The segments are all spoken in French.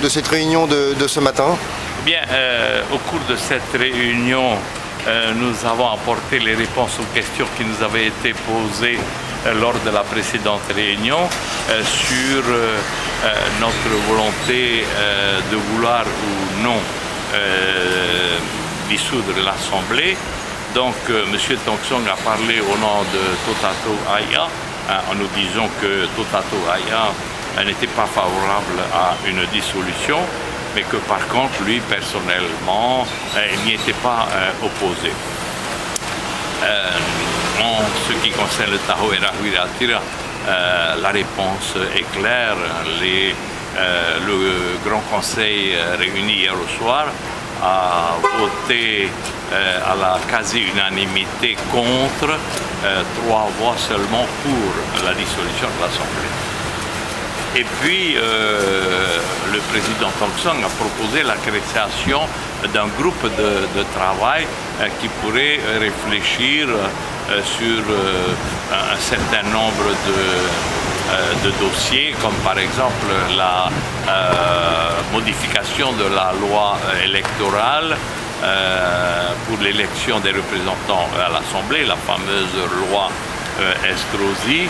de cette réunion de ce matin? Bien, au cours de cette réunion, nous avons apporté les réponses aux questions qui nous avaient été posées lors de la précédente réunion sur notre volonté de vouloir ou non dissoudre l'Assemblée. Donc, M. Tong-Song a parlé au nom de Totato Aya en nous disant que Totato Aya n'était pas favorable à une dissolution, mais que par contre, lui, personnellement, il n'y était pas opposé. En ce qui concerne le Tahoe Rahuiratira, la réponse est claire. Le Grand Conseil réuni hier au soir a voté à la quasi-unanimité contre, 3 voix seulement pour la dissolution de l'Assemblée. Et puis, le président Tong-Song a proposé la création d'un groupe de travail qui pourrait réfléchir sur un certain nombre de dossiers, comme par exemple la modification de la loi électorale pour l'élection des représentants à l'Assemblée, la fameuse loi Estrosi,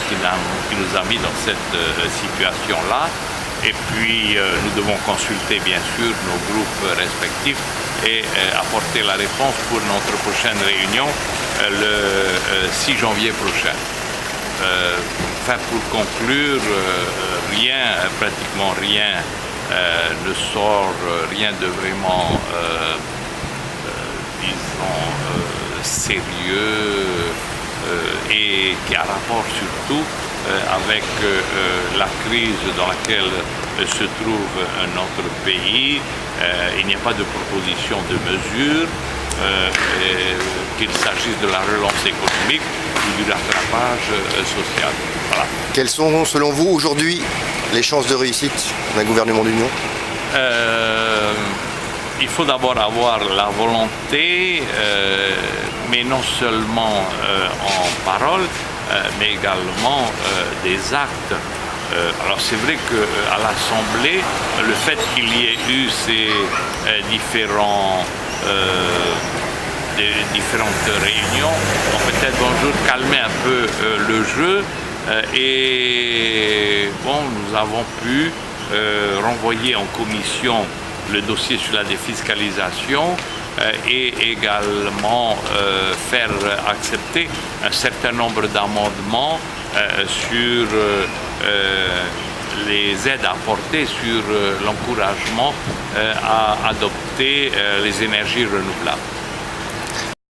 qui nous a mis dans cette situation-là. Et puis nous devons consulter bien sûr nos groupes respectifs et apporter la réponse pour notre prochaine réunion le 6 janvier prochain. Enfin, pour conclure, pratiquement rien ne sort, rien de vraiment, disons, sérieux et qui a rapport surtout avec la crise dans laquelle se trouve notre pays. Il n'y a pas de proposition de mesure, qu'il s'agisse de la relance économique ou du rattrapage social. Voilà. Quelles sont, selon vous, aujourd'hui, les chances de réussite d'un gouvernement d'union? Il faut d'abord avoir la volonté, mais non seulement en parole, mais également des actes. Alors c'est vrai qu'à l'Assemblée, le fait qu'il y ait eu ces différentes réunions ont peut-être bonjour calmé un peu le jeu et bon, nous avons pu renvoyer en commission le dossier sur la défiscalisation et également faire accepter un certain nombre d'amendements sur les aides apportées sur l'encouragement à adopter les énergies renouvelables.